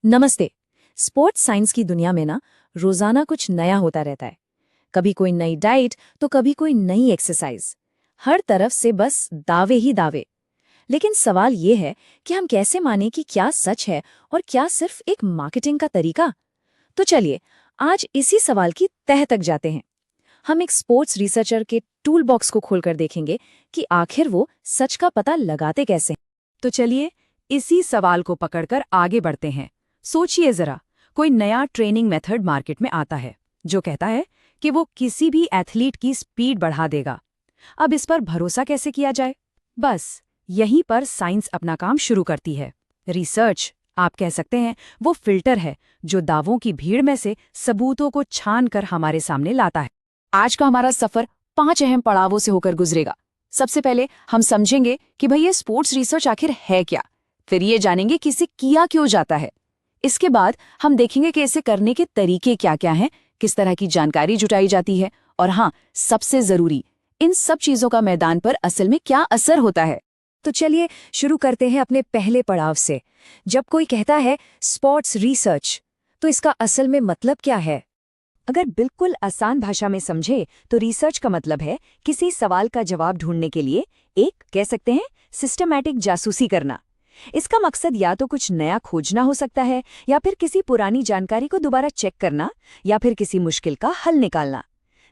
नमस्ते। Sports science की दुनिया में ना रोजाना कुछ नया होता रहता है। कभी कोई नई डाइट तो कभी कोई नई एक्सरसाइज। हर तरफ से बस दावे ही दावे। लेकिन सवाल ये है कि हम कैसे माने कि क्या सच है और क्या सिर्फ एक मार्केटिंग का तरीका। तो चलिए आज इसी सवाल की तह तक जाते हैं। हम एक स्पोर्ट्स रिसर्चर के टूल बॉक्स को खोलकर देखेंगे कि आखिर वो सच का पता लगाते कैसे हैं। तो चलिए इसी सवाल को पकड़कर आगे बढ़ते हैं। सोचिए जरा, कोई नया ट्रेनिंग मेथड मार्केट में आता है जो कहता है कि वो किसी भी एथलीट की स्पीड बढ़ा देगा। अब इस पर भरोसा कैसे किया जाए? बस यहीं पर साइंस अपना काम शुरू करती है। रिसर्च, आप कह सकते हैं, वो फिल्टर है जो दावों की भीड़ में से सबूतों को छान कर हमारे सामने लाता है। आज का हमारा सफर 5 अहम पड़ावों से होकर गुजरेगा। सबसे पहले हम समझेंगे कि भाई ये स्पोर्ट्स रिसर्च आखिर है क्या। फिर ये जानेंगे कि इसे किया क्यों जाता है। इसके बाद हम देखेंगे कि इसे करने के तरीके क्या क्या हैं, किस तरह की जानकारी जुटाई जाती है, और हाँ, सबसे जरूरी, इन सब चीजों का मैदान पर असल में क्या असर होता है। तो चलिए शुरू करते हैं अपने पहले पड़ाव से। जब कोई कहता है स्पोर्ट्स रिसर्च, तो इसका असल में मतलब क्या है? अगर बिल्कुल आसान भाषा में समझे तो रिसर्च का मतलब है किसी सवाल का जवाब ढूंढने के लिए एक, कह सकते हैं, सिस्टमैटिक जासूसी करना। इसका मकसद या तो कुछ नया खोजना हो सकता है, या फिर किसी पुरानी जानकारी को दोबारा चेक करना, या फिर किसी मुश्किल का हल निकालना।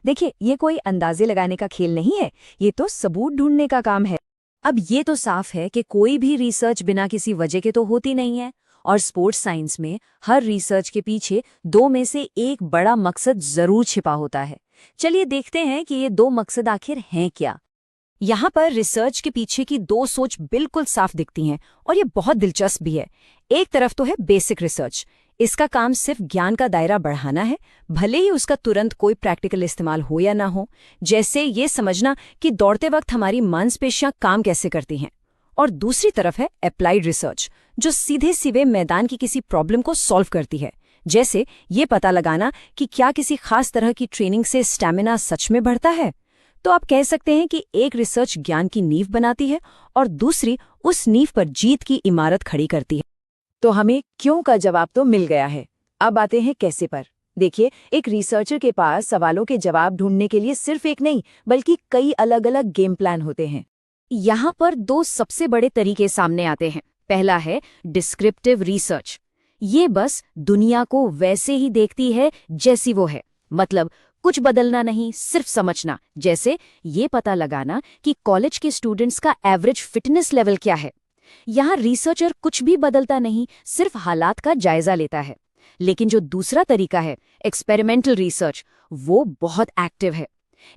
देखिए, ये कोई अंदाजे लगाने का खेल नहीं है, ये तो सबूत ढूंढने का काम है। अब ये तो साफ है कि कोई भी रिसर्च बिना किसी वजह के तो होती नहीं है, और स्पोर्ट्स साइंस में हर रिसर्च के पीछे दो में से एक बड़ा मकसद जरूर छिपा होता है। चलिए देखते हैं कि ये दो मकसद आखिर हैं क्या। यहाँ पर रिसर्च के पीछे की दो सोच बिल्कुल साफ दिखती हैं, और ये बहुत दिलचस्प भी है। एक तरफ तो है बेसिक रिसर्च। इसका काम सिर्फ ज्ञान का दायरा बढ़ाना है, भले ही उसका तुरंत कोई प्रैक्टिकल इस्तेमाल हो या ना हो। जैसे ये समझना कि दौड़ते वक्त हमारी मांसपेशियां काम कैसे करती हैं। और दूसरी तरफ है अप्लाइड रिसर्च, जो सीधे सीधे मैदान की किसी प्रॉब्लम को सॉल्व करती है। जैसे ये पता लगाना कि क्या किसी खास तरह की ट्रेनिंग से स्टैमिना सच में बढ़ता है। तो आप कह सकते हैं कि एक रिसर्च ज्ञान की नींव बनाती है और दूसरी उस नींव पर जीत की इमारत खड़ी करती है। तो हमें क्यों का जवाब तो मिल गया है। अब आते हैं कैसे पर। देखिए, एक रिसर्चर के पास सवालों के जवाब ढूंढने के लिए सिर्फ एक नहीं बल्कि कई अलग अलग गेम प्लान होते हैं। यहाँ पर दो सबसे बड़े तरीके सामने आते हैं। पहला है डिस्क्रिप्टिव रिसर्च। ये बस दुनिया को वैसे ही देखती है जैसी वो है, मतलब कुछ बदलना नहीं, सिर्फ समझना। जैसे ये पता लगाना कि कॉलेज के स्टूडेंट्स का एवरेज फिटनेस लेवल क्या है। यहाँ रिसर्चर कुछ भी बदलता नहीं, सिर्फ हालात का जायजा लेता है। लेकिन जो दूसरा तरीका है एक्सपेरिमेंटल रिसर्च, वो बहुत एक्टिव है।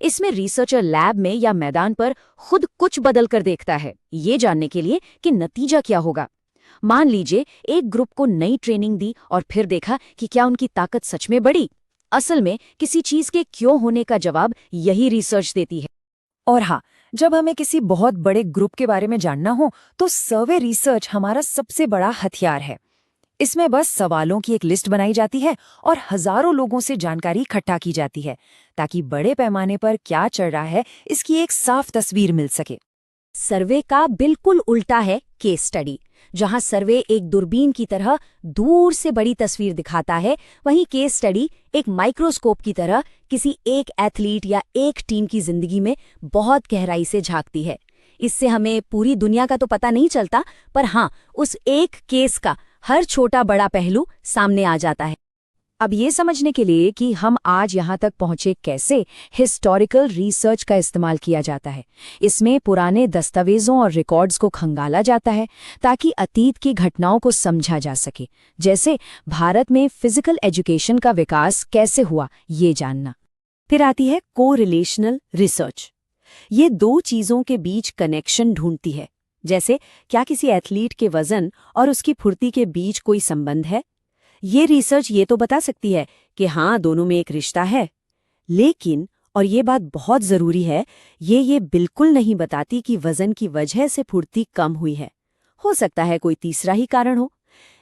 इसमें रिसर्चर लैब में या मैदान पर खुद कुछ बदल कर देखता है, ये जानने के लिए कि नतीजा क्या होगा। मान लीजिए एक ग्रुप को नई ट्रेनिंग दी और फिर देखा कि क्या उनकी ताकत सच में बढ़ी। असल में किसी चीज के क्यों होने का जवाब यही रिसर्च देती है। और हाँ, जब हमें किसी बहुत बड़े ग्रुप के बारे में जानना हो तो सर्वे रिसर्च हमारा सबसे बड़ा हथियार है। इसमें बस सवालों की एक लिस्ट बनाई जाती है और हजारों लोगों से जानकारी इकट्ठा की जाती है, ताकि बड़े पैमाने पर क्या चल रहा है इसकी एक साफ तस्वीर मिल सके। सर्वे का बिल्कुल उल्टा है केस स्टडी। जहां सर्वे एक दूरबीन की तरह दूर से बड़ी तस्वीर दिखाता है, वहीं केस स्टडी एक माइक्रोस्कोप की तरह किसी एक एथलीट या एक टीम की जिंदगी में बहुत गहराई से झांकती है। इससे हमें पूरी दुनिया का तो पता नहीं चलता, पर हाँ, उस एक केस का हर छोटा बड़ा पहलू सामने आ जाता है। अब ये समझने के लिए कि हम आज यहाँ तक पहुँचे कैसे, हिस्टोरिकल रिसर्च का इस्तेमाल किया जाता है। इसमें पुराने दस्तावेजों और रिकॉर्ड्स को खंगाला जाता है ताकि अतीत की घटनाओं को समझा जा सके। जैसे भारत में फिजिकल एजुकेशन का विकास कैसे हुआ, ये जानना। फिर आती है कोरिलेशनल रिसर्च। ये दो चीज़ों के बीच कनेक्शन ढूंढती है। जैसे क्या किसी एथलीट के वजन और उसकी फुर्ती के बीच कोई संबंध है। ये रिसर्च ये तो बता सकती है कि हाँ, दोनों में एक रिश्ता है, लेकिन, और ये बात बहुत ज़रूरी है, ये बिल्कुल नहीं बताती कि वजन की वजह से फुर्ती कम हुई है। हो सकता है कोई तीसरा ही कारण हो।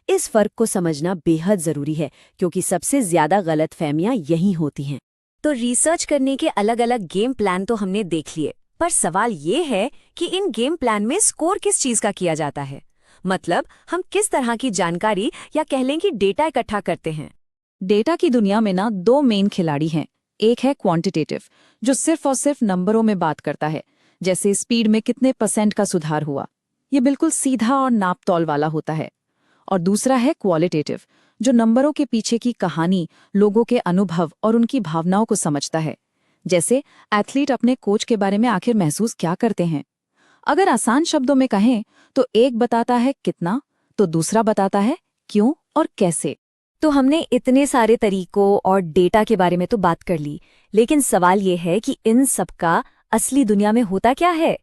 इस फर्क को समझना बेहद ज़रूरी है, क्योंकि सबसे ज़्यादा गलतफहमियां यही होती हैं। तो रिसर्च करने के अलग अलग गेम प्लान तो हमने देख लिए, पर सवाल ये है कि इन गेम प्लान में स्कोर किस चीज़ का किया जाता है। मतलब हम किस तरह की जानकारी या कह लें कि डेटा इकट्ठा करते हैं। डेटा की दुनिया में ना दो मेन खिलाड़ी हैं। एक है क्वांटिटेटिव, जो सिर्फ और सिर्फ नंबरों में बात करता है, जैसे स्पीड में कितने % का सुधार हुआ। ये बिल्कुल सीधा और नाप-तौल वाला होता है। और दूसरा है क्वालिटेटिव, जो नंबरों के पीछे की कहानी, लोगों के अनुभव और उनकी भावनाओं को समझता है। जैसे एथलीट अपने कोच के बारे में आखिर महसूस क्या करते हैं। अगर आसान शब्दों में कहें तो एक बताता है कितना, तो दूसरा बताता है क्यों और कैसे। तो हमने इतने सारे तरीकों और डेटा के बारे में तो बात कर ली, लेकिन सवाल ये है कि इन सब का असली दुनिया में होता क्या है।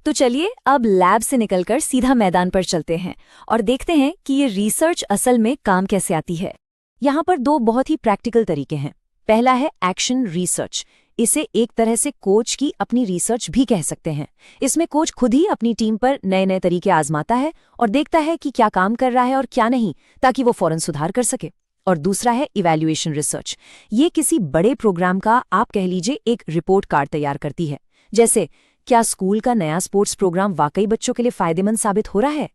तो चलिए अब लैब से निकलकर सीधा मैदान पर चलते हैं और देखते हैं कि ये रिसर्च असल में काम कैसे आती है। यहाँ पर दो बहुत ही प्रैक्टिकल तरीके हैं। पहला है एक्शन रिसर्च। इसे एक तरह से कोच की अपनी रिसर्च भी कह सकते हैं। इसमें कोच खुद ही अपनी टीम पर नए नए तरीके आजमाता है और देखता है कि क्या काम कर रहा है और क्या नहीं, ताकि वो फौरन सुधार कर सके। और दूसरा है इवैल्यूएशन रिसर्च। ये किसी बड़े प्रोग्राम का आप कह लीजिए एक रिपोर्ट कार्ड तैयार करती है। जैसे क्या स्कूल का नया स्पोर्ट्स प्रोग्राम वाकई बच्चों के लिए फायदेमंद साबित हो रहा है।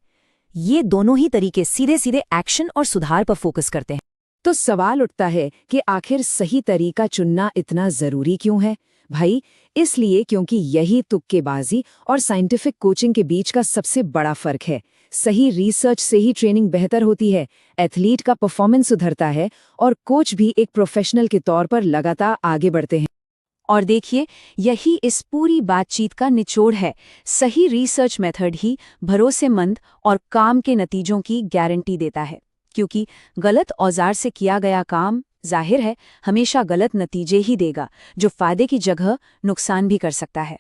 ये दोनों ही तरीके सीधे सीधे एक्शन और सुधार पर फोकस करते हैं। तो सवाल उठता है कि आखिर सही तरीका चुनना इतना जरूरी क्यों है? भाई, इसलिए क्योंकि यही तुक्केबाजी और साइंटिफिक कोचिंग के बीच का सबसे बड़ा फर्क है। सही रिसर्च से ही ट्रेनिंग बेहतर होती है, एथलीट का परफॉर्मेंस सुधरता है और कोच भी एक प्रोफेशनल के तौर पर लगातार आगे बढ़ते हैं। और देखिए, यही इस पूरी बातचीत का निचोड़ है। सही रिसर्च मेथड ही भरोसेमंद और काम के नतीजों की गारंटी देता है, क्योंकि गलत औजार से किया गया काम जाहिर है हमेशा गलत नतीजे ही देगा, जो फायदे की जगह नुकसान भी कर सकता है।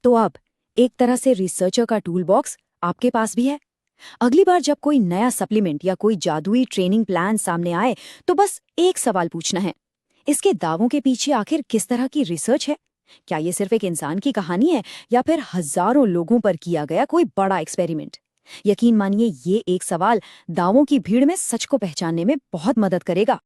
तो अब एक तरह से रिसर्चर का टूल बॉक्स आपके पास भी है। अगली बार जब कोई नया सप्लीमेंट या कोई जादुई ट्रेनिंग प्लान सामने आए तो बस एक सवाल पूछना है, इसके दावों के पीछे आखिर किस तरह की रिसर्च है? क्या ये सिर्फ एक इंसान की कहानी है या फिर हजारों लोगों पर किया गया कोई बड़ा एक्सपेरिमेंट? यकीन मानिए, ये एक सवाल दावों की भीड़ में सच को पहचानने में बहुत मदद करेगा।